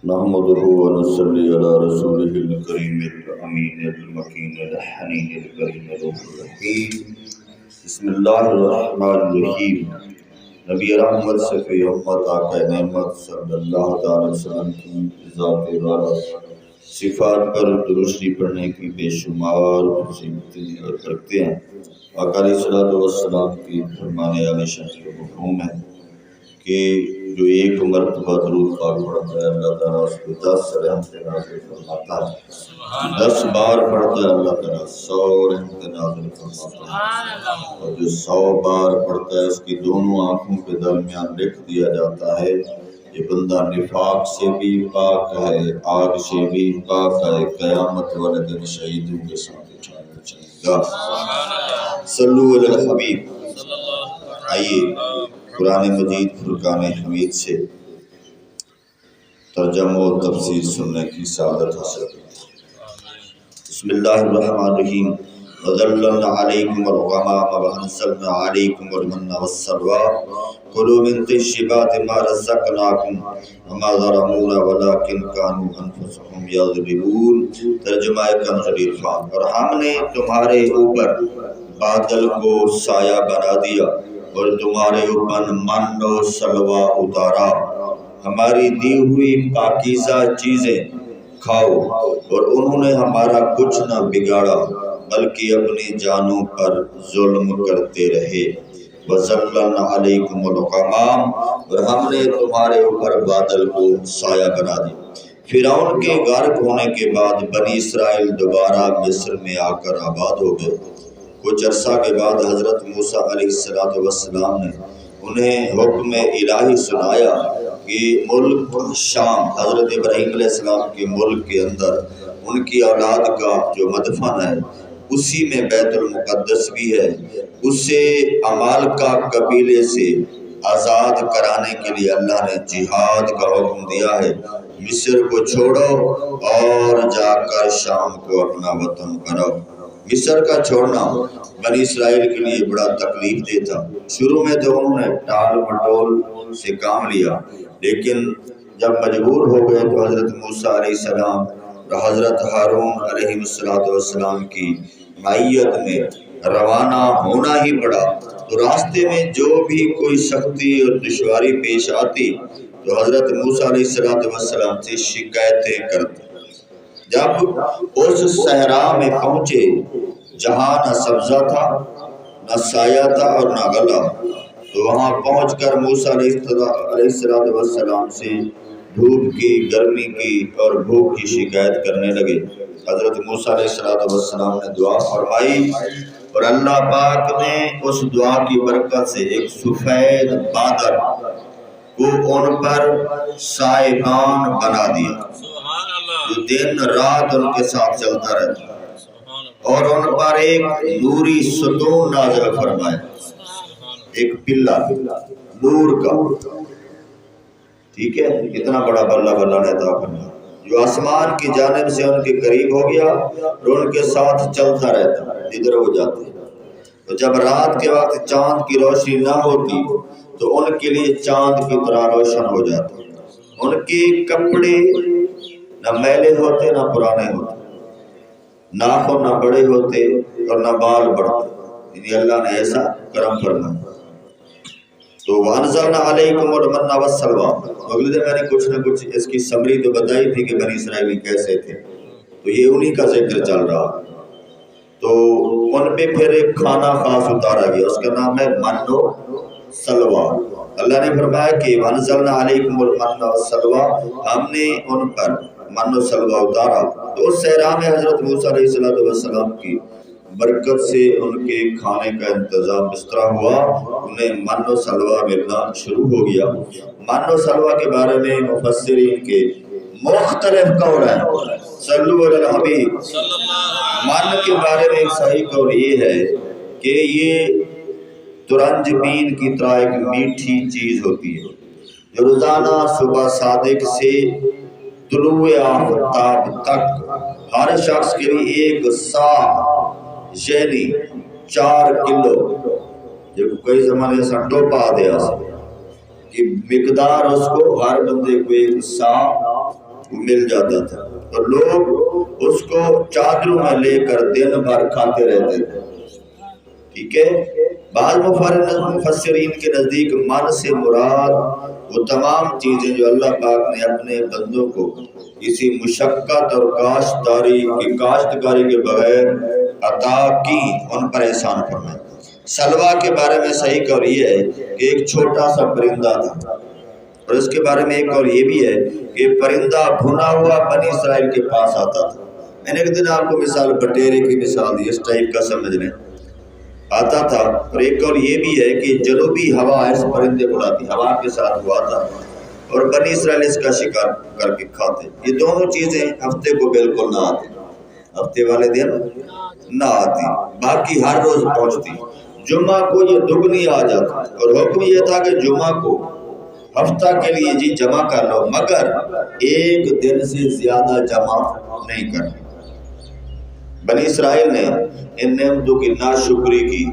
نحمده ونصلي على رسوله الكريم الأمين المكين الحنين الكريم الرحيم. بسم الله الرحمن الرحيم. نبی رحمت صفی امت آقا نعمت صلی اللہ تعالی وسلم کی ذات عبادت صفات پر درستی پڑھنے کی بے شمار فضیلتیں رکھتے ہیں. آقا علیہ الصلوۃ والسلام کی فرمانے عالی شان کا مفہوم ہے کہ جو ایک مرتبہ درود پاک پڑھتا ہے اللہ تعالیٰ اس کو 10 رحمتیں نازل فرماتا ہے. 10 بار پڑھتا ہے اللہ تعالیٰ 100 رحمتیں نازل فرماتا ہے. اور جو 100 بار پڑھتا ہے اس کی دونوں آنکھوں کے درمیان لکھ دیا جاتا ہے یہ بندہ نفاق سے بھی پاک ہے، آگ سے بھی پاک ہے، قیامت والے دن شہیدوں کے ساتھ اٹھایا جائے گا. صلو علی الحبیب. آئیے قرآن مجید فرقان حمید سے ترجمہ و تفسیر سننے کی سعادت حاصل کرتے ہیں. بسم اللہ الرحمن الرحیم. وَظَلَّلْنَا عَلَيْكُمُ الْغَمَامَ وَأَنزَلْنَا عَلَيْكُمُ الْمَنَّ وَالسَّلْوَىٰ كُلُوا مِن طَيِّبَاتِ مَا رَزَقْنَاكُمْ وَمَا ظَلَمُونَا وَلَٰكِن كَانُوا أَنفُسَهُمْ يَظْلِمُونَ. ترجمہ کنز العرفان. اور ہم نے تمہارے اوپر بادل کو سایہ بنا دیا اور تمہارے اوپر من و سلوہ اتارا. ہماری دی ہوئی پاکیزہ چیزیں کھاؤ. اور انہوں نے ہمارا کچھ نہ بگاڑا بلکہ اپنی جانوں پر ظلم کرتے رہے. وَظَلَّلْنَا عَلَيْكُمُ الْغَمَامَ. اور ہم نے تمہارے اوپر بادل کو سایہ بنا دیا. فرعون کے غرق ہونے کے بعد بنی اسرائیل دوبارہ مصر میں آ کر آباد ہو گئے. کچھ عرصہ کے بعد حضرت موسیٰ علیہ السلام نے انہیں حکم الہی سنایا کہ ملک شام حضرت ابراہیم علیہ السلام کے ملک کے اندر ان کی اولاد کا جو مدفن ہے اسی میں بیت المقدس بھی ہے. اسے عمالقہ قبیلے سے آزاد کرانے کے لیے اللہ نے جہاد کا حکم دیا ہے. مصر کو چھوڑو اور جا کر شام کو اپنا وطن کرو. مصر کا چھوڑنا بنی اسرائیل کے لیے بڑا تکلیف دہ تھا. شروع میں تو انہوں نے ٹال مٹول سے کام لیا لیکن جب مجبور ہو گئے تو حضرت موسیٰ علیہ السلام اور حضرت ہارون علیہ السلام کی معیت میں روانہ ہونا ہی پڑا. تو راستے میں جو بھی کوئی سختی اور دشواری پیش آتی تو حضرت موسیٰ علیہ السلام سے شکایتیں کرتے. جب اس صحرا میں پہنچے جہاں نہ سبزہ تھا نہ سایہ تھا اور نہ غلہ تو وہاں پہنچ کر موسیٰ علیہ السلام سے دھوپ کی، گرمی کی اور بھوک کی شکایت کرنے لگے. حضرت موسیٰ علیہ السلام نے دعا فرمائی اور اللہ پاک نے اس دعا کی برکت سے ایک سفید بادل کو ان پر سائبان بنا دیا جو دن رات ان کے ساتھ چلتا رہتا اور ان پر ایک نوری ستون نازل فرمایا، ایک پلہ نور کا. ٹھیک ہے، اتنا بڑا بلہ نے عطا فرمایا جو آسمان کی جانب سے ان کے قریب ہو گیا اور ان کے ساتھ چلتا رہتا جدھر وہ جاتے. تو جب رات کے وقت چاند کی روشنی نہ ہوتی تو ان کے لیے چاند کی طرح روشن ہو جاتا. ان کے کپڑے نہ میلے ہوتے نہ پرانے ہوتے، ناخن نہ بڑے ہوتے اور نہ بال بڑھتے. یعنی اللہ نے ایسا کرم فرمایا. تو وَأَنزَلْنَا عَلَيْكُمُ الْمَنَّ وَالسَّلْوَىٰ. اگلے دن میں نے کچھ نہ کچھ اس کی سمری تو بتائی تھی کہ بنی اسرائیلی کیسے تھے، تو یہ انہی کا ذکر چل رہا. تو ان پہ پھر ایک کھانا خاص اتارا گیا، اس کا نام ہے من و سلوہ. اللہ نے فرمایا کہ وَأَنزَلْنَا عَلَيْكُمُ الْمَنَّ وَالسَّلْوَىٰ. ہم نے ان پر من و سلوہ اتارا. تو اس صحرا میں حضرت موسیٰ علیہ السلام کی برکت سے ان کے کھانے کا انتظام اس طرح ہوا انہیں من و سلوہ ملنا شروع ہو گیا. من و سلوہ کے بارے میں مفسرین کے مختلف قول ہیں. صلو علی الحبیب. من کے بارے میں ایک صحیح قول یہ ہے کہ یہ ترنج بین کی طرح ایک میٹھی چیز ہوتی ہے جو روزانہ صبح صادق سے طلوع آفتاب تک ہر شخص کے لیے ایک سا یعنی 4 کلو جو کئی زمانے سے ٹوپا دیا کہ مقدار اس کو ہر بندے کو ایک سا مل جاتا تھا اور لوگ اس کو چادروں میں لے کر دن بھر کھاتے رہتے تھے. ٹھیک ہے. بعض مفسرین کے نزدیک من سے مراد وہ تمام چیزیں جو اللہ پاک نے اپنے بندوں کو کسی مشقت اور کاشتکاری کے بغیر عطا کی ان پر احسان فرمائے. سلوا کے بارے میں صحیح قول یہ ہے کہ ایک چھوٹا سا پرندہ تھا، اور اس کے بارے میں ایک قول یہ بھی ہے کہ پرندہ بھنا ہوا بنی اسرائیل کے پاس آتا تھا. میں نے ایک دن آپ کو مثال بٹیرے کی مثال دی، اس ٹائپ کا سمجھ لیں. آتا تھا. اور ایک قول یہ بھی ہے کہ جنوبی ہوا اس پرندے کو لاتی، ہوا کے ساتھ وہ آتا اور بنی اسرائیل اس کا شکار کر کے کھاتے. یہ دونوں چیزیں ہفتے کو بالکل نہ آتی، ہفتے والے دن نہ آتی، باقی ہر روز پہنچتی. جمعہ کو یہ دگنی آ جاتا، اور حکم یہ تھا کہ جمعہ کو ہفتہ کے لیے جی جمع کر لو، مگر ایک دن سے زیادہ جمع نہیں کرنا. بنی اسرائیل نے ان نعمتوں کی ناشکری کی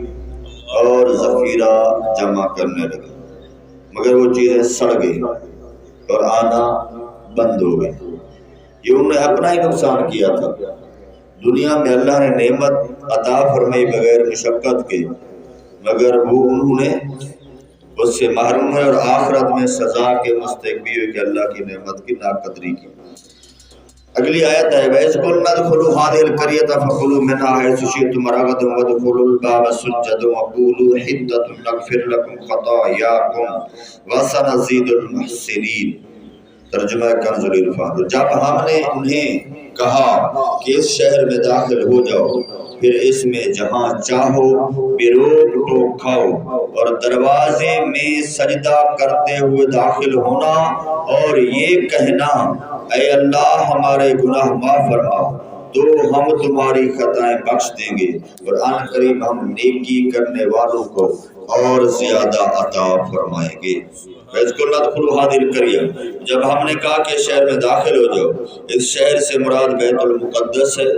اور ذخیرہ جمع کرنے لگے، مگر وہ چیزیں سڑ گئی اور آنا بند ہو گئی. یہ انہوں نے اپنا ہی نقصان کیا تھا. دنیا میں اللہ نے نعمت عطا فرمائی بغیر مشقت کے، مگر وہ انہوں نے اس سے محروم ہوئے اور آخرت میں سزا کے مستحق بھی ہوئے کہ اللہ کی نعمت کی ناقدری کی. اگلی آیت ہے وَإِذْ قُلْنَا ادْخُلُوا هَٰذِهِ الْقَرْيَةَ فَكُلُوا مِنْهَا حَيْثُ شِئْتُمْ رَغَدًا وَادْخُلُوا الْبَابَ سُجَّدًا وَقُولُوا حِطَّةٌ نَغْفِرْ لَكُمْ خَطَايَاكُمْ وَسَنَزِيدُ الْمُحْسِنِينَ. ترجمہ کنز العرفان. جب ہم نے انہیں کہا کہ اس شہر میں داخل ہو جاؤ، پھر اس میں جہاں چاہو بے روک ٹوک کھاؤ، اور دروازے میں سجدہ کرتے ہوئے داخل ہونا اور یہ کہنا اے اللہ ہمارے گناہ معاف فرما تو ہم تمہاری خطائیں بخش دیں گے، اور ان قریب ہم نیکی کرنے والوں کو اور زیادہ عطا فرمائیں گے. جب ہم نے کہا کہ شہر میں داخل ہو جاؤ، اس شہر سے مراد بیت المقدس ہے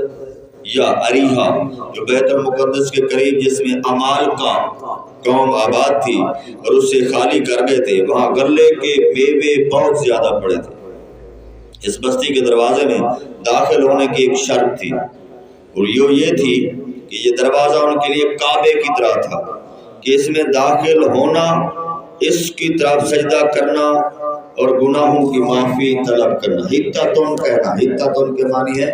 یا اریحا جو بیت المقدس کے قریب جس میں امال کا قوم آباد تھی اور اس سے خالی کر گئے تھے. وہاں غلے کے میوے بہت زیادہ پڑے تھے. اس بستی کے دروازے میں داخل ہونے کی ایک شرط تھی، اور یہ تھی کہ یہ دروازہ ان کے لیے کعبے کی طرح تھا کہ اس میں داخل ہونا، اس کی طرف سجدہ کرنا اور گناہوں کی معافی طلب کرنا. حطتن کہنا، حطتن کے معنی ہے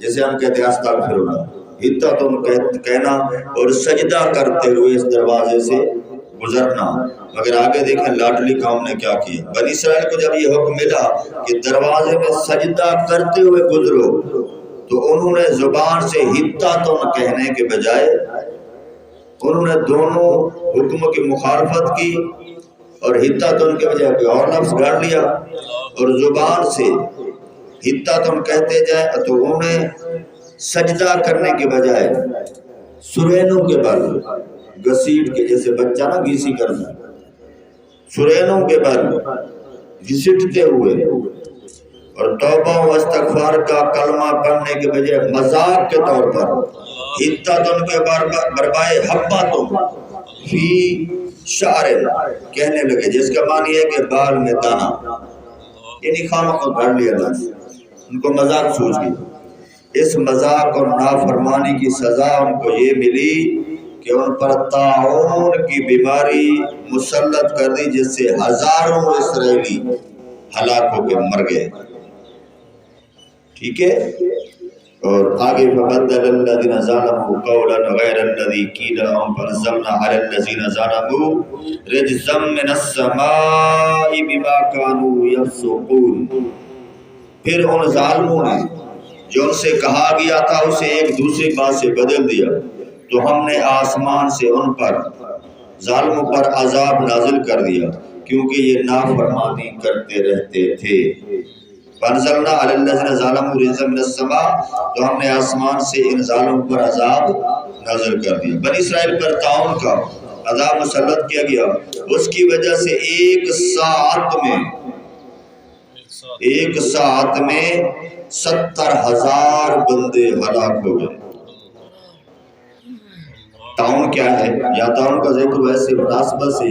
جسے ہم کہتے ہیں استغفراللہ. حطتن کہنا اور سجدہ کرتے ہوئے اس دروازے سے گزرنا. مگر آگے دیکھیں لاڈلی قوم نے کیا کیا. بنی اسرائیل کو جب یہ حکم ملا کہ دروازے میں سجدہ کرتے ہوئے گزرو، تو انہوں نے زبان سے حطتن کہنے کے بجائے انہوں نے دونوں حکم کی مخالفت کی اور حطتن کے بجائے کوئی اور لفظ گاڑ لیا، اور زبان سے حطتن کہتے جائے تو انہوں نے سجدہ کرنے کے بجائے سرینوں کے بل گھسیٹ کے، جیسے بچہ نا گھیسی کرنا، سرینوں کے بل گھسیٹتے ہوئے اور توبہ و استغفار کا کلمہ پڑھنے کے بجائے مذاق کے طور پر حطتن کے بربائے حبتن فی شعر کہنے لگے، جس کا معنی ہے کہ بال میں دانا. یعنی خامہ کو گھڑ لیا تھا، ان کو مذاق سوچ گئی. اس مذاق اور نافرمانی کی سزا ان کو یہ ملی کہ ان پر طاعون کی بیماری مسلط کر دی، جس سے ہزاروں اسرائیلی ہلاک ہو کے مر گئے. ٹھیک ہے. اور آگے فبدل الذین ظلموا قولا غیر الذی قیل لهم فانزلنا علی الذین ظلموا رجزا من السماء بما كانوا یفسقون. پھر ان ظالموں نے جو ان سے کہا گیا تھا اسے ایک دوسری بات سے بدل دیا، تو ہم نے آسمان سے ان پر ظالموں پر عذاب نازل کر دیا کیونکہ یہ نافرمانی کرتے رہتے تھے. فانزلنا علی الذین ظلموا رجزا من السماء، تو ہم نے آسمان سے ان ظالموں پر عذاب نازل کر دیا. بنی اسرائیل پر طاعون کا عذاب مسلط کیا گیا. اس کی وجہ سے ایک ساعت میں 70,000 بندے ہلاک ہو گئے. طاعون کیا ہے؟ یا طاعون کا ذکر ویسے مناسبت سے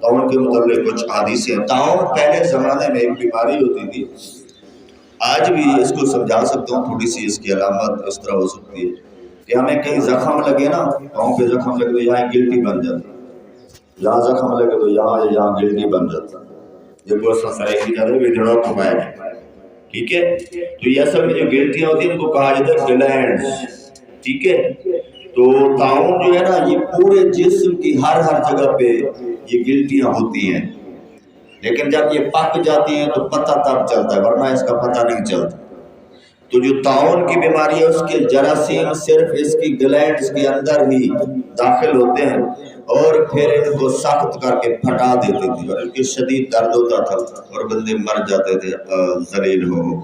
طاعون کے متعلق کچھ حدیثیں. طاعون پہلے زمانے میں ایک بیماری ہوتی تھی، آج بھی اس کو سمجھا سکتا ہوں، تھوڑی سی اس کی علامت اس طرح ہو سکتی ہے کہ ہمیں کہیں زخم لگے نا، پاؤں پہ زخم لگے تو یہاں گلٹی بن جاتی، یہاں زخم لگے تو یہاں گلٹی بن جاتا، جب وہ سرے کی جاتے ہیں جڑا کھمایا جاتا ہے، ٹھیک ہے؟ تو یہ اصل میں جو گلٹیاں ہوتی ہیں ان کو کہا جاتا ہے گلینڈز، ٹھیک ہے؟ تو طاعون جو ہے نا یہ پورے جسم کی ہر جگہ پہ یہ گلٹیاں ہوتی ہیں، لیکن جب یہ پک جاتی ہیں تو پتہ تب چلتا ہے، ورنہ اس کا پتہ نہیں چلتا۔ تو جو طاعون کی بیماری ہے اس کے جراثیم صرف اس کی گلینڈز کے اندر ہی داخل ہوتے ہیں اور پھر ان کو سخت کر کے پھٹا دیتے تھے اور ان کے شدید درد ہوتا تھا اور بندے مر جاتے تھے ذلیل ہو۔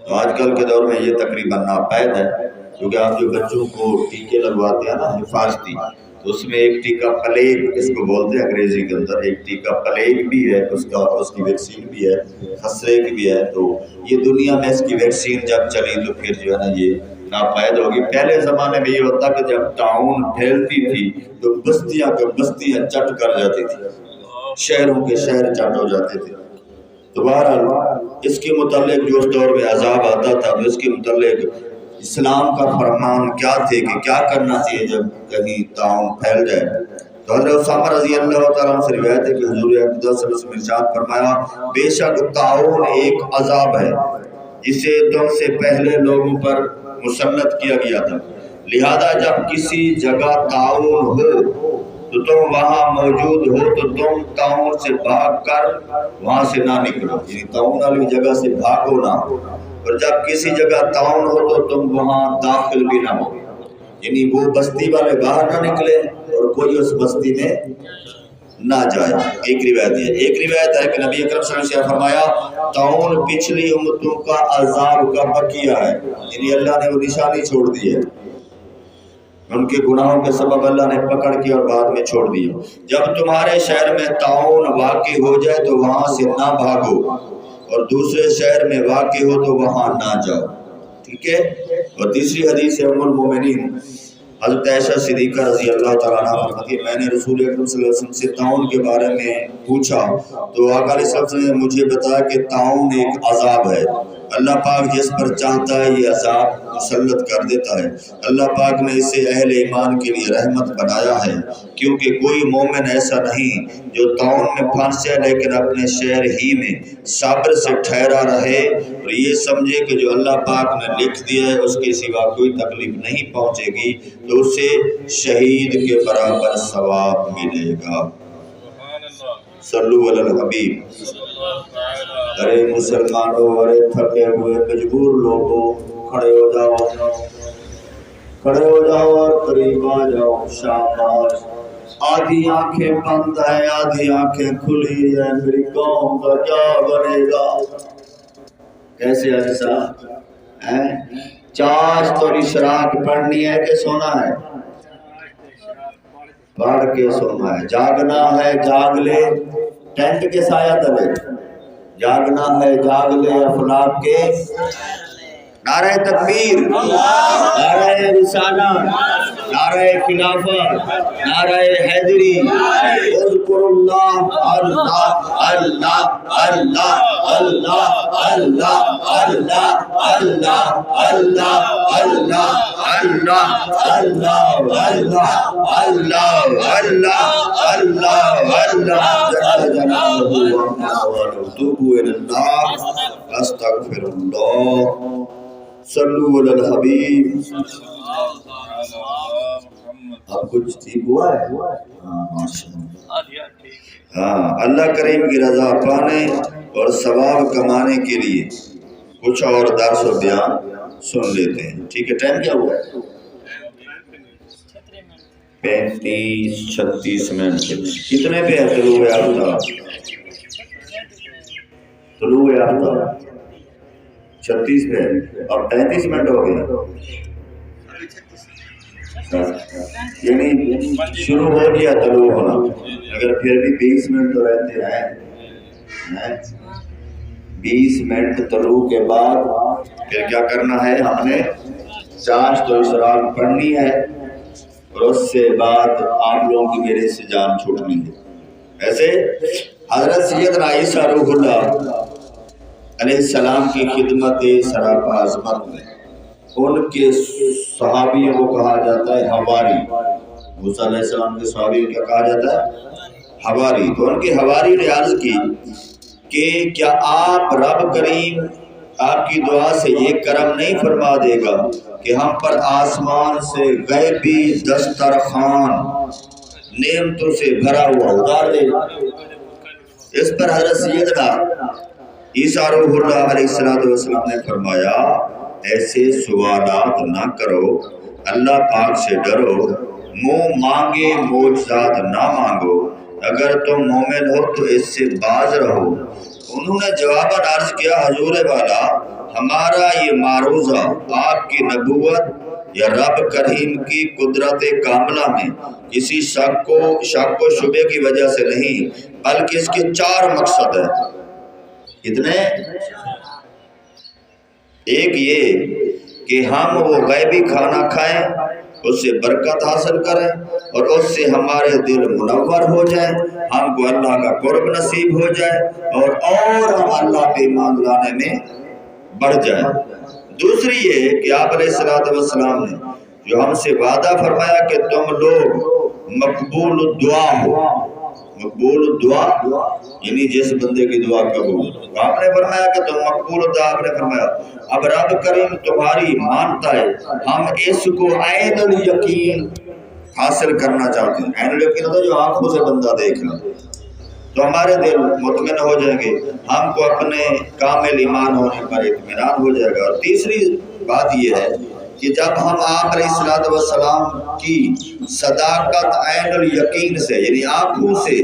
تو آج کل کے دور میں یہ تقریباً ناپید ہے، کیونکہ آپ جو بچوں کو ٹیکے لگواتے ہیں نا حفاظتی، تو اس میں ایک ٹیکہ پلیگ اس کو بولتے ہیں انگریزی کے اندر، ایک ٹیکہ پلیگ بھی ہے، اس کی ویکسین بھی ہے، خسرے کی بھی ہے۔ تو یہ دنیا میں اس کی ویکسین جب چلی تو پھر جو ہے نا یہ ناپید ہوگی۔ پہلے زمانے میں یہ ہوتا کہ جب طاعون پھیلتی تھی تو بستیاں چٹ کر جاتی تھی، شہروں کے شہر چٹ ہو جاتے تھے۔ تو بہرحال اس کے متعلق جو اس دور میں عذاب آتا تھا تو اس کے متعلق اسلام کا فرمان کیا تھے کہ کیا کرنا چاہیے جب کہیں طاعون پھیل جائے۔ تو حضرت اسامہ رضی اللہ تعالیٰ عنہ سے روایت ہے کہ حضور اقدس صلی اللہ علیہ وسلم نے ارشاد فرمایا، بے شک طاعون ایک عذاب ہے جسے تم سے پہلے لوگوں پر مسلط کیا گیا تھا، لہذا جب کسی جگہ طاعون ہو تو تم وہاں موجود ہو تو تم طاعون سے بھاگ کر وہاں سے نہ نکلو، یعنی طاعون والی جگہ سے بھاگو نہ، اور جب کسی جگہ طاعون ہو تو تم وہاں داخل بھی نہ ہو، یعنی وہ بستی والے باہر نہ نکلے اور کوئی اس بستی میں نہ جائے۔ ایک روایت ہے کہ نبی اکرم صلی اللہ علیہ وسلم نے فرمایا طاعون پچھلی امتوں کا عذاب کا بقیہ ہے، یعنی اللہ نے وہ نشانی چھوڑ دی ہے، ان کے گناہوں کے سبب اللہ نے پکڑ کیا اور بعد میں چھوڑ دیا۔ جب تمہارے شہر میں طاعون واقع ہو جائے تو وہاں سے نہ بھاگو، اور دوسرے شہر میں واقع ہو تو وہاں نہ جاؤ، ٹھیک ہے؟ اور تیسری حدیث ہے ام المومنین حضرت عائشہ صدیقہ رضی اللہ تعالیٰ عنہ فرماتی ہے، میں نے رسول اکرم صلی اللہ علیہ وسلم سے طاعون کے بارے میں پوچھا تو آقا علیہ السلام نے مجھے بتایا کہ طاعون ایک عذاب ہے، اللہ پاک جس پر چاہتا ہے یہ عذاب مسلط کر دیتا ہے، اللہ پاک نے اسے اہل ایمان کے لیے رحمت بنایا ہے، کیونکہ کوئی مومن ایسا نہیں جو طاعون میں پھنس جائے لیکن اپنے شہر ہی میں صبر سے ٹھہرا رہے اور یہ سمجھے کہ جو اللہ پاک نے لکھ دیا ہے اس کے سوا کوئی تکلیف نہیں پہنچے گی تو اسے شہید کے برابر ثواب ملے گا۔ صلو علی الحبیب۔ ارے مسلمانوں، ارے تھکے ہوئے مجبور لوگوں، کھڑے ہو جاؤ اور قریب آ جاؤ، شاباش۔ آدھی آنکھیں بند ہے، آدھی آنکھیں کھلی ہے، میری قوم کا کیا بنے گا؟ کیسے ایسا ہے؟ چاشت اور اشراق پڑھنی ہے کہ سونا ہے؟ پڑھ کے سونا ہے۔ جاگنا ہے جاگ لے ٹینٹ کے سایہ تلے، جاگنا ہے جاگ لے افلاک کے، نعرہ تکبیر، نعرہ رسالت، نعرہ خلافت، نعرہ حیدری، اذکر اللہ اللہ اللہ اللہ اللہ اللہ اللہ اللہ اللہ اللہ اللہ اللہ اللہ اللہ اللہ اللہ جل جلالہ وتوبوا الی اللہ استغفر اللہ۔ صلو علی الحبیب۔ اب کچھ ٹھیک ہوا ہے؟ ہاں، اللہ کریم کی رضا پانے اور ثواب کمانے کے لیے کچھ اور درس و بیان سن لیتے ہیں، ٹھیک ہے؟ ٹائم کیا ہوا ہے؟ 35-36 منٹ۔ کتنے پہ ہے طلوع آفتاب؟ طلوع آفتاب 36 پہ، اب 35 منٹ ہو گئے، یعنی شروع ہو گیا طلوع ہونا، اگر پھر بھی 20 منٹ تو رہتے ہیں، 20 منٹ طلوع کے بعد پھر کیا کرنا ہے؟ ہم نے چاشت و اشراق پڑھنی ہے اور اس سے بعد آپ لوگوں کی میرے سے جان چھوٹنی ہے۔ ایسے حضرت سیدنا عیسیٰ روح اللہ علیہ السلام کی خدمت سراپا عظمت میں ان کے صحابیوں کو کہا جاتا ہے حواری. موسیٰ علیہ السلام کے صحابیوں کو کیا کہا جاتا ہے؟ حواری. تو ان کے حواری نے عرض کی کہ کیا آپ رب کریم آپ کی دعا سے یہ کرم نہیں فرما دے گا کہ ہم پر آسمان سے غیبی دسترخوان نعمتوں سے بھرا ہوا اتار دے. اس پر حضرت سیدنا عیسیٰ روح اللہ علیہ السلام نے فرمایا ایسے سوالات نہ کرو، اللہ پاک سے ڈرو، منہ مانگے معجزات نہ مانگو، اگر تم مومن ہو تو اس سے باز رہو. انہوں نے جواباً عرض کیا حضور والا ہمارا یہ معروضہ آپ کی نبوت یا رب کریم کی قدرت کاملہ میں کسی شک و شبے کی وجہ سے نہیں، بلکہ اس کے 4 مقصد ہیں. کتنے؟ ایک یہ کہ ہم وہ غیبی کھانا کھائیں، اس سے برکت حاصل کریں اور اس سے ہمارے دل منور ہو جائیں، ہم کو اللہ کا قرب نصیب ہو جائے اور ہم اللہ پہ ایمان لانے میں بڑھ جائیں. دوسری یہ کہ آپ علیہ السلام نے جو ہم سے وعدہ فرمایا کہ تم لوگ مقبول الدعا ہو. مقبول الدعا یعنی جس بندے کی دعا قبول. آپ نے فرمایا کہ تم مقبول الدعا. آپ نے فرمایا اب رب کریم تمہاری مانتا ہے، ہم اس کو عین الیقین حاصل کرنا چاہتے ہیں. عین الیقین ہوتا ہے جو آنکھوں سے بندہ دیکھ لے تو ہمارے دل مطمئن ہو جائیں گے، ہم کو اپنے کامل ایمان ہونے پر اطمینان ہو جائے گا. اور تیسری بات یہ ہے کہ جب ہم آپ علیہ السلام کی صداقت عین الیقین سے یعنی آنکھوں سے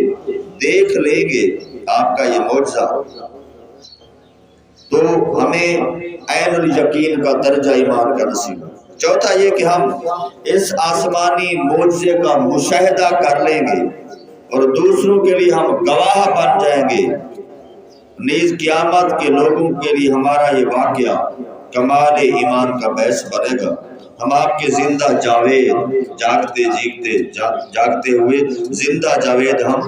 دیکھ لیں گے آپ کا یہ معجزہ، تو ہمیں عین الیقین کا درجہ ایمان کا نصیب. چوتھا یہ کہ ہم اس آسمانی معجزے کا مشاہدہ کر لیں گے اور دوسروں کے لیے ہم گواہ بن جائیں گے. نیز قیامت کے لوگوں کے لیے ہمارا یہ واقعہ کمال ایمان کا باعث بنے گا. ہم آپ کے زندہ جاوید جاگتے ہوئے زندہ جاوید ہم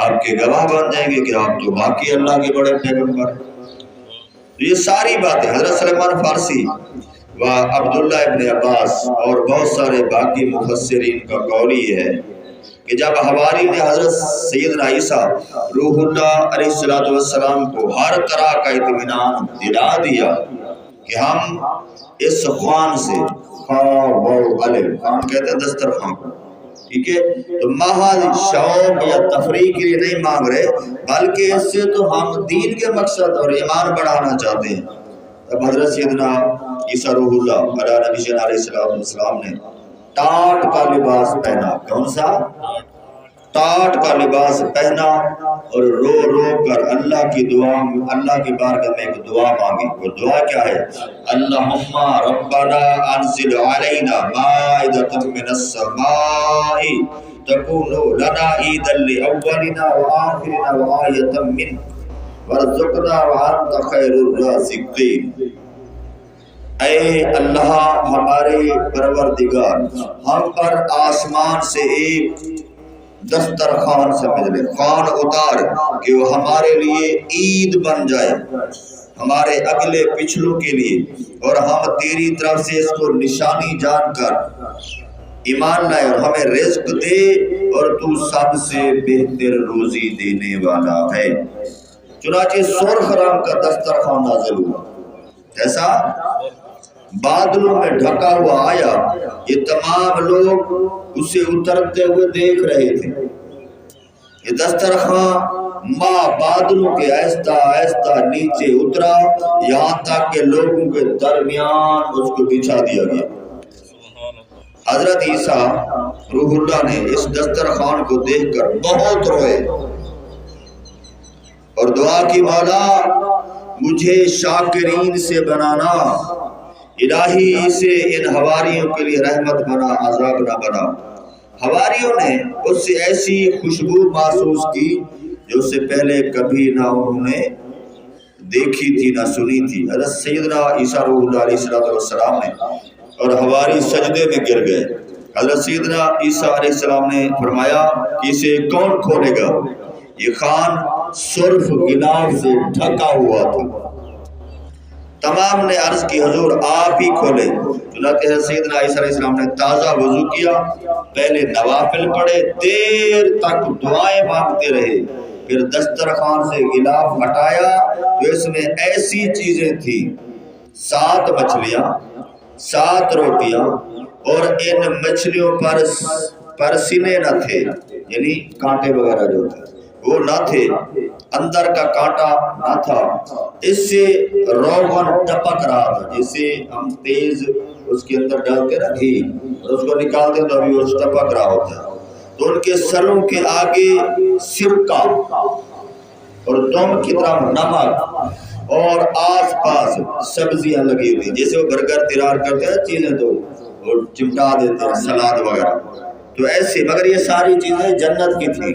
آپ کے گواہ بن جائیں گے کہ آپ تو واقعی اللہ کے بڑے پیغمبر. یہ ساری باتیں حضرت سلیمان فارسی و عبداللہ ابن عباس اور بہت سارے باقی مفسرین کا قول یہ ہے کہ جب حواری نے حضرت سیدنا عیسیٰ روح اللہ علیہ السلام کو ہر طرح کا اطمینان دلا دیا کہ ہم اس خوان سے خوان کہتے ہیں دسترخوان، ٹھیک ہے، تو محض شوق یا تفریح کے لیے نہیں مانگ رہے بلکہ اس سے تو ہم دین کے مقصد اور ایمان بڑھانا چاہتے ہیں. اب حضرت سیدنا عیسیٰ روح اللہ علیہ السلام نے ٹاٹ کا لباس پہنا. کون سا؟ ٹاٹ کا لباس پہنا اور رو رو کر اللہ کی بارگاہ میں ایک دعا مانگی. وہ دعا کیا ہے؟ اللہم ربنا انزل علینا مائدۃ من السماء تکون لنا عیدا لاولنا وآخرنا وآیۃ منک وارزقنا وانت خیر الرازقین. اے اللہ ہمارے پروردگار، ہم پر آسمان سے ایک دسترخوان سمجھ لے، خوان اتار کہ وہ ہمارے لیے عید بن جائے ہمارے اگلے پچھلوں کے لیے، اور ہم تیری طرف سے اس کو نشانی جان کر ایمان لائے اور ہمیں رزق دے، اور تو سب سے بہتر روزی دینے والا ہے. چنانچہ سرخ رنگ کا دسترخوان نازل ہوا، ایسا بادلوں میں ڈھکا ہوا آیا. یہ تمام لوگ اسے اترتے ہوئے دیکھ رہے تھے. یہ دسترخوان بادلوں کے آہستہ آہستہ نیچے اترا یہاں تک کہ لوگوں کے درمیان اس کو بچھا دیا گیا. حضرت عیسیٰ روح اللہ نے اس دسترخوان کو دیکھ کر بہت روئے اور دعا کی مولا مجھے شاکرین سے بنانا، الہی اسے ان حواریوں کے لیے رحمت بنا، عذاب نہ بنا. حواریوں نے اس سے ایسی خوشبو محسوس کی جو اس سے پہلے کبھی نہ انہوں نے دیکھی تھی نہ سنی تھی. حضرت سیدنا عیسیٰ روح اللہ علیہ السلام نے اور حواری سجدے میں گر گئے. حضرت سیدنا عیسیٰ علیہ السلام نے فرمایا کہ اسے کون کھولے گا؟ یہ خان سرخ غلاف سے ڈھکا ہوا تھا. تمام نے عرض کی حضور آپ ہی کھولے۔ چنانچہ سیدنا عیسیٰ علیہ السلام نے تازہ وضو کیا، پہلے نوافل پڑھے، دیر تک دعائیں مانگتے رہے، پھر دسترخوان سے غلاف ہٹایا تو اس میں ایسی چیزیں تھیں، 7 مچھلیاں، 7 روٹیاں، اور ان مچھلیوں پر سینے نہ تھے، یعنی کانٹے وغیرہ جو تھے وہ نہ تھے، اندر کا کانٹا نہ تھا، اس سے روغن ٹپک رہا تھا، جسے ہم تیز اس کے اندر ڈالتے نا گھی اور اس کو نکالتے ہیں تو ابھی وہ ٹپک رہا ہوتا ہے۔ تو ان کے سروں کے آگے سرکہ اور دم کی طرف نمک اور آس پاس سبزیاں لگی ہوئی، جیسے وہ برگر تیار کرتے ہیں چیزیں تو وہ چمٹا دیتے ہیں، سلاد وغیرہ، تو ایسے، مگر یہ ساری چیزیں جنت کی تھی۔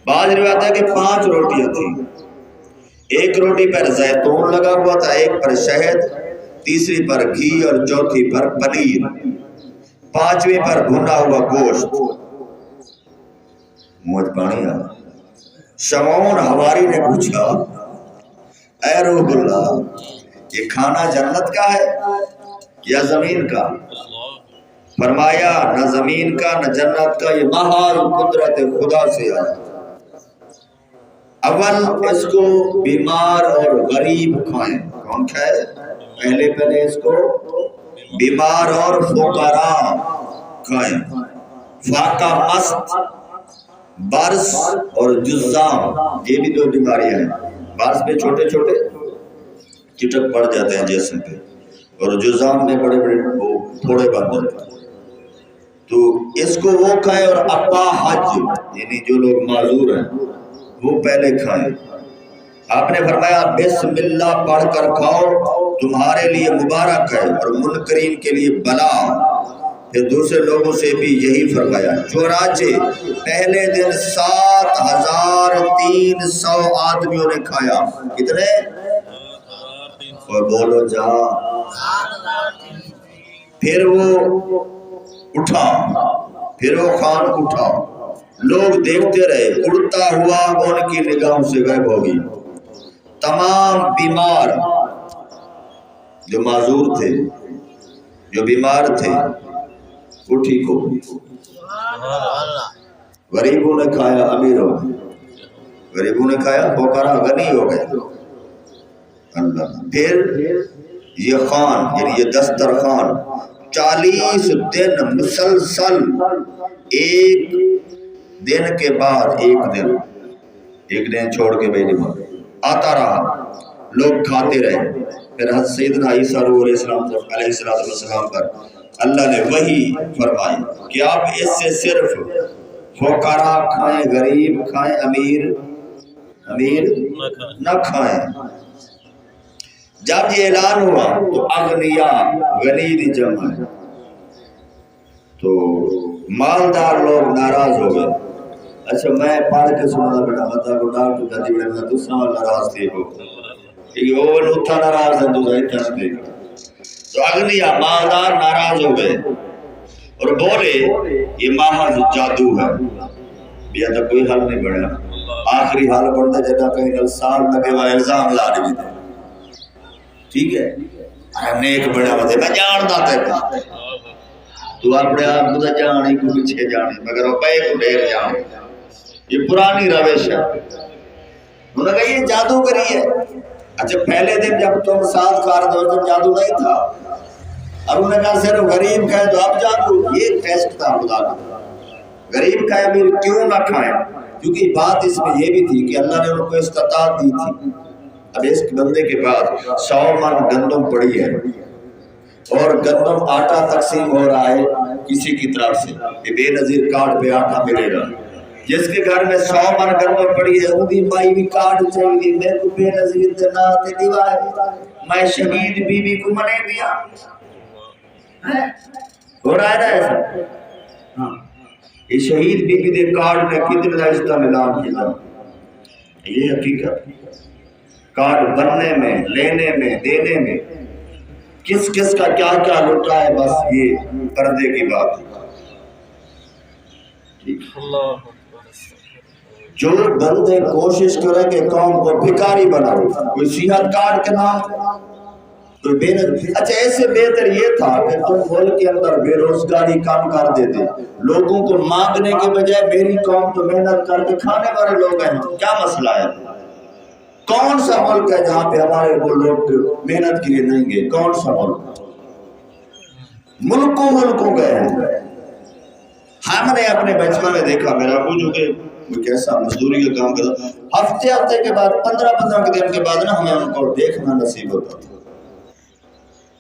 بعض روایت ہے کہ 5 روٹیاں تھیں، ایک روٹی پر زیتون لگا ہوا تھا، ایک پر شہد، تیسری پر گھی اور چوتھی پر پنیر، 5ویں پر بھنا ہوا گوشت۔ منہ پانی آ شمعون حواری نے پوچھا اے روح اللہ، یہ کھانا جنت کا ہے یا زمین کا؟ فرمایا نہ زمین کا نہ جنت کا، یہ محض قدرت خدا سے ہے۔ اول اس کو بیمار اور غریب کھائیں، کون کھائے؟ پہلے اس کو بیمار اور فقراء کھائیں۔ فاقہ مست، برس اور جزام، یہ بھی 2 بیماریاں ہیں۔ برس میں چھوٹے چھوٹے چٹک پڑ جاتے ہیں جسم پہ، اور جزام میں بڑے بڑے پھوڑے بن جاتے ہیں، تو اس کو وہ کھائیں۔ اور اپاہج، یعنی جو لوگ معذور ہیں وہ پہلے کھائیں۔ آپ نے فرمایا بسم اللہ پڑھ کر کھاؤ، تمہارے لیے مبارک ہے اور منکرین کے لیے بلا۔ پھر دوسرے لوگوں سے بھی یہی فرمایا۔ چنانچہ پہلے دن 7300 آدمیوں نے کھایا۔ کتنے؟ اور بولو جا۔ پھر وہ اٹھا، پھر وہ خان اٹھا، لوگ دیکھتے رہے، اڑتا ہوا ان کی نگاہوں سے غائب ہو گئی۔ تمام بیمار جو معذور تھے، جو بیمار تھے، وہ ٹھیک ہو گئے۔ غریبوں نے کھایا، امیر ہو گئے، غریبوں نے کھایا، فقراء غنی ہو گئے۔ اللہ، پھر یہ خان، یعنی یہ دسترخوان 40 دن مسلسل، ایک دن کے بعد ایک دن چھوڑ کے بے نماز آتا رہا، لوگ کھاتے رہے۔ پھر حضرت سیدنا عیسیٰ علیہ السلام پر اللہ نے وحی فرمائی کہ آپ اس سے صرف فقراء کھائیں، غریب کھائیں، امیر نہ کھائیں۔ جب یہ اعلان ہوا تو اغنیاء، غنی دی جمع ہے، تو مالدار لوگ ناراض ہو گئے۔ اچھا میں پڑھ کے سنا بیٹا مطلب کو ڈاکٹر گدی بڑے میں تو سال ناراض تھے ہو کہ وہ لوتھا ناراض ہے تو ظاہر تھے، تو اغنیاء مالدار ناراض ہو گئے اور بولے یہ محض جادو ہے، بیا تک کوئی حل نہیں بڑھا۔ آخری حال بڑھتا جاتا کہیں سال لگے وہ الزام لا رہی تھے، ٹھیک ہے نیک بڑا ہوتے میں جانتا تھا تو اپنے آپ کو جانی کو پیچھے جانی مگر وہ پے کو ڈیر جان، یہ پرانی روش ہے۔ انہوں نے کہا یہ جادو کری ہے۔ اچھا پہلے دن جب تم ساتھ کھا رہے تھے تو جادو نہیں تھا، اب انہوں نے کہا صرف غریب کھائے تو اب جادو، یہ ٹیسٹ تھا خدا کا۔ غریب کھائے بھی کیوں نہ کھائیں، کیونکہ بات اس میں یہ بھی تھی کہ اللہ نے ان کو استطاعت دی تھی۔ اب اس بندے کے پاس 100 من گندم پڑی ہے اور گندم آٹا تقسیم ہو رہا ہے کسی کی طرف سے کہ بے نظیر کارڈ پہ آٹا ملے گا، جس کے گھر میں 100 من گندم پڑی ہے اندی مائی بھی کارڈ چاہیے، میں کو بے نظیر دینا تے دیوائے، میں شہید بی بی کو منے دیا، ہو رہا ہے نا ایسا؟ یہ شہید بی بی دے کارڈ نے کتنے رشتہ ملان کیا، یہ حقیقت۔ کارڈ بننے میں، لینے میں، دینے میں کس کس کا کیا کیا لٹا ہے، بس یہ پردے کی بات ہے۔ جو بندے کوشش کریں کہ قوم کو بھکاری بناؤ، کوئی صحت کارڈ کے نام، کوئی بے نظر، اچھا ایسے بہتر یہ تھا کہ تم ملک کے اندر بے روزگاری کم کر دیتے، لوگوں کو مانگنے کے بجائے میری قوم تو محنت کر کے کھانے والے لوگ ہیں، کیا مسئلہ ہے؟ کون سا ملک ہے جہاں پہ ہمارے وہ لوگ محنت کے لیے نہیں گئے؟ کون سا ملک؟ ملکوں گئے ہیں۔ ہم نے اپنے بچپن میں دیکھا، میرا ابو جو کہ وہ کیسا مزدوری کا کام کرتا، ہفتے کے بعد 15 کے دن کے بعد نا ہمیں ان کو دیکھنا نصیب ہوتا تھا،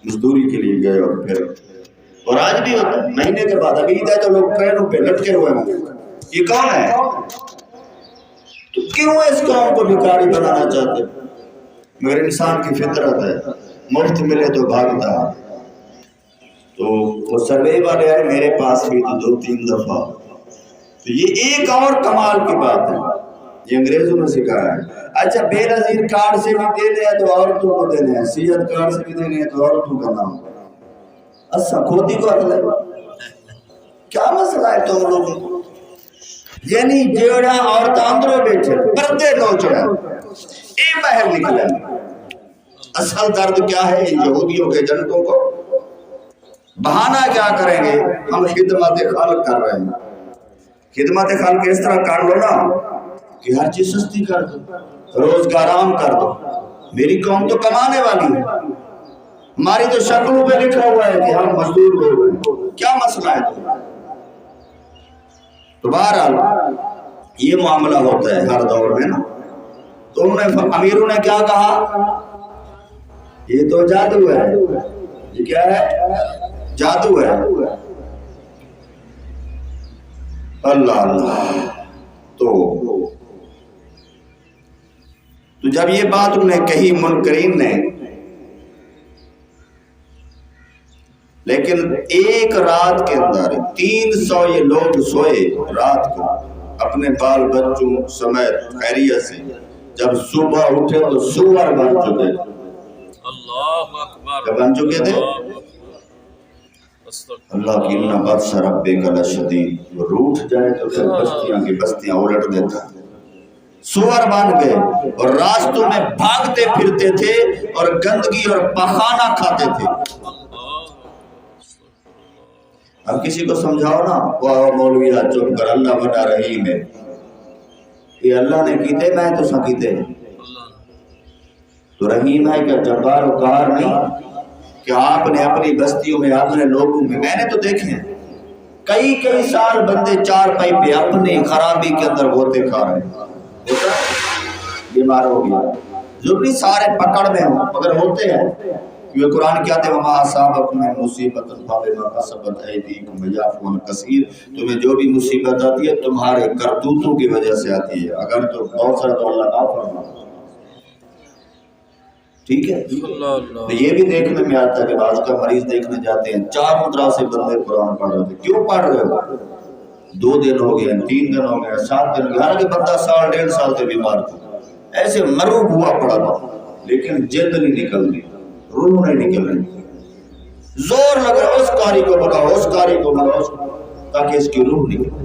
مزدوری کے لیے گئے اور پھر، اور آج بھی ہوتا ہے مہینے کے بعد، ابھی عید ہے تو لوگ ٹرینوں پہ لٹکے ہوئے ہوں، یہ کون ہے؟ تو کیوں اس قوم کو بھکاری بنانا چاہتے؟ مگر انسان کی فطرت ہے، مفت ملے تو بھاگتا ہے۔ تو وہ سروے والے آئے میرے پاس بھی تو 2-3 دفعہ، تو یہ ایک اور کمال کی بات ہے، یہ انگریزوں نے سکھایا ہے۔ اچھا بے نظیر کارڈ سے بھی دینے ہیں تو عورتوں کو دینے ہیں، صحت کارڈ سے بھی دینے ہیں تو عورتوں کا نام، اچھا کھوتی کو اگلے، کیا مسئلہ ہے تم لوگوں کو؟ یعنی جیڑا عورت اندروں بیٹھے پردے نوچڑا اے باہر نکلے۔ اصل درد کیا ہے ان یہودیوں کے جنتوں کو؟ بہانہ کیا کریں گے؟ ہم خدمت خلق کر رہے ہیں، خدمت خلق اس طرح کر لو نا کہ ہر چیز سستی کر دو، روزگار عام کر دو، میری قوم تو کمانے والی ہے، ہماری تو شکلوں پہ لکھا ہوا ہے کہ ہم مزدور لوگ ہیں، کیا مسئلہ ہے؟ تو بہرحال یہ معاملہ ہوتا ہے ہر دور میں نا۔ تو امیروں نے کیا کہا؟ یہ تو جادو ہے، یہ کیا ہے؟ جادو ہے۔ اللہ اللہ۔ تو جب یہ بات انہوں نے کہی منکرین نے، لیکن ایک رات کے اندر 300 یہ لوگ سوئے رات کو اپنے بال بچوں سمیت خیریت سے، جب صبح اٹھے تو سور بن چکے، اللہ اکبر، بن چکے تھے۔ اللہ کی انہ بطش ربک لشدید، وہ روٹھ جائے تو پھر بستیاں کی بستیاں الٹ دیتا ہے۔ سور بن گئے اور راستوں میں بھاگتے پھرتے تھے اور گندگی اور پخانہ کھاتے تھے۔ اب کسی کو سمجھاؤ نا، وہ مولوی چپ کر، اللہ بڑا رحیم ہے، یہ اللہ نے کیتے میں تو سکیتے، تو رحیم ہے کیا جبار و قہار نہیں؟ کہ آپ نے اپنی بستیوں میں اپنے لوگوں میں نے تو دیکھے ہیں کئی سال بندے چار پائی پہ اپنی خرابی کے اندر ہوتے کھا رہے ہیں، بیمار ہو گیا، جو بھی سارے پکڑ میں ہوں مگر ہوتے ہیں، کیونکہ قرآن کیا تھے وَمَا أَصَابَكُم مِّن مُّصِيبَةٍ فَبِمَا كَسَبَتْ أَيْدِيكُمْ وَيَعْفُو عَن كَثِيرٍ، تمہیں جو بھی مصیبت آتی ہے تمہارے کرتوتوں کی وجہ سے آتی ہے، اگر تو بہت سارا تو اللہ کا فرمان، ٹھیک ہے۔ تو یہ بھی دیکھنے میں آتا ہے کہ بعض کا مریض دیکھنے جاتے ہیں 4 طرح سے بندے قرآن پڑھ رہے تھے، کیوں پڑھ رہے ہو؟ 2 دن ہو گئے، 3 دن ہو گئے، 7 دن ہو گئے، حالانکہ بندہ سال 1.5 سال سے بیمار تھا، ایسے مروب ہوا پڑا تھا، لیکن جلد نہیں نکل رہی، روح نہیں نکل رہی، زور لگ رہا اس کاری کو بلاؤ، اس کاری کو بلاؤ تاکہ اس کی روح نکلے۔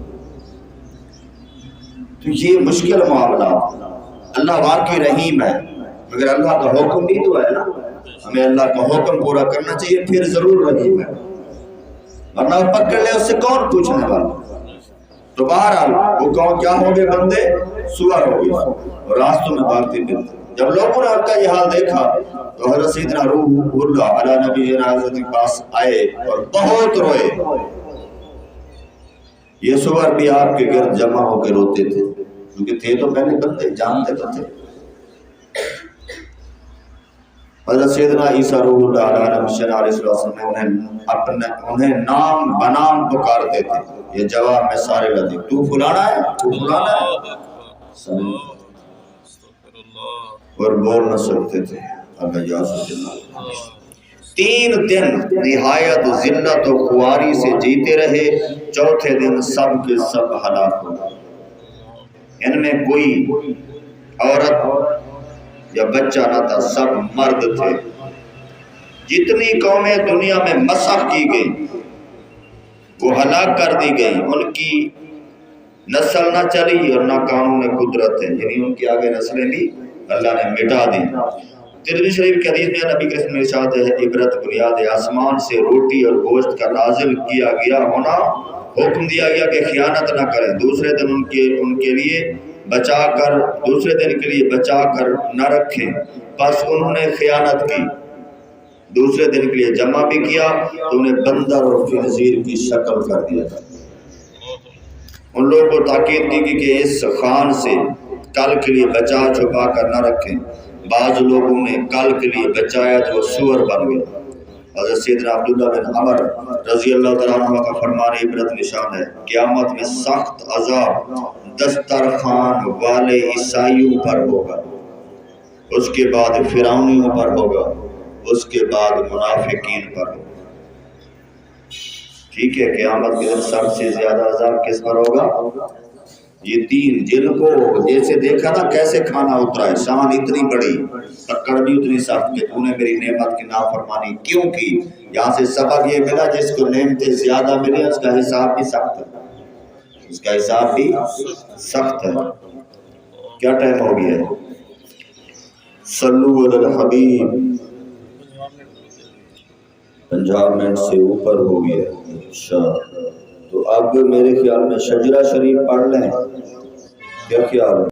تو یہ مشکل معاملہ، اللہ واقعی رحیم ہے مگر اللہ کا حکم بھی تو ہے نا، ہمیں اللہ کا حکم پورا کرنا چاہیے، پھر ضرور رحیم ہے، ورنہ پکڑ لے اس سے کون پوچھنے والا۔ تو بہرحال وہ کون کیا ہو گئے؟ بندے سور ہو گئے اور راستوں میں بھاگتے پھرتے۔ جب لوگوں نے ان کا یہ حال دیکھا تو حضرت سیدنا روح اللہ علیہ نبی حضرت کے پاس آئے اور بہت روئے۔ یہ سور بھی آپ کے گرد جمع ہو کے روتے تھے، کیونکہ تھے تو پہلے بندے، جانتے تو تھے۔ حضرت سیدنا عیسیٰ روح اللہ علیہ وسلم انہیں نام بنام پکارتے تھے، یہ جواب میں سارے لگے، تو فلانا ہے، تو فلانا ہے، اور بول نہ سکتے تھے۔ اللہ یاسر اللہ 3 دن نہایت ذلت و خواری سے جیتے رہے، چوتھے دن سب کے سب ہلاک ہو گئے۔ ان میں کوئی عورت یا بچہ نہ تھا، سب مرد تھے۔ جتنی قومیں دنیا میں مسخ کی گئی وہ ہلاک کر دی گئی، ان کی نسل نہ چلی اور نہ قانون قدرت ہے، یعنی ان کی آگے نسلیں بھی اللہ نے مٹا دی۔ ترمذی شریف کی حدیث میں نبی کریم نے ارشاد ہے، عبرت بنیاد آسمان سے روٹی اور گوشت کا نازل کیا گیا ہونا، حکم دیا گیا کہ خیانت نہ کریں، دوسرے دن ان کے لیے بچا کر دوسرے دن کے لیے بچا کر نہ رکھیں، پس انہوں نے خیانت کی، دوسرے دن کے لیے جمع بھی کیا تو انہیں بندر اور خنزیر کی شکل کر دیا تھا۔ ان لوگوں کو تاکید کی کہ اس خان سے کل کے لیے بچا چھپا کر نہ رکھیں، بعض لوگوں نے کل کے لیے بچایا تو وہ سور بن گئے۔ حضرت سیدنا عبداللہ بن عمر رضی اللہ تعالیٰ عنہ کا فرمان عبرت نشان ہے، قیامت میں سخت عذاب دسترخوان والے عیسائیوں پر ہوگا، اس کے بعد فرعونیوں پر ہوگا، اس کے بعد منافقین پر ہوگا۔ ٹھیک ہے، قیامت کے دن سب سے زیادہ عذاب کس پر ہوگا؟ یہ تین، جن کو جیسے دیکھا نا کیسے کھانا اترا ہے، شان اتنی بڑی، ٹکر بھی اتنی سخت کہ تو نے میری نعمت کی نافرمانی کیوں کی۔ یہاں سے سبق یہ ملا جس کو نعمتیں زیادہ ملے اس کا حساب بھی سخت ہے، اس کا حساب بھی سخت ہے۔ کیا ٹائم ہو گیا ہے؟ صلو علی الحبیب۔ 50 منٹ سے اوپر ہو گیا۔ اچھا، تو اب میرے خیال میں شجرہ شریف پڑھ لیں، کیا خیال ہے؟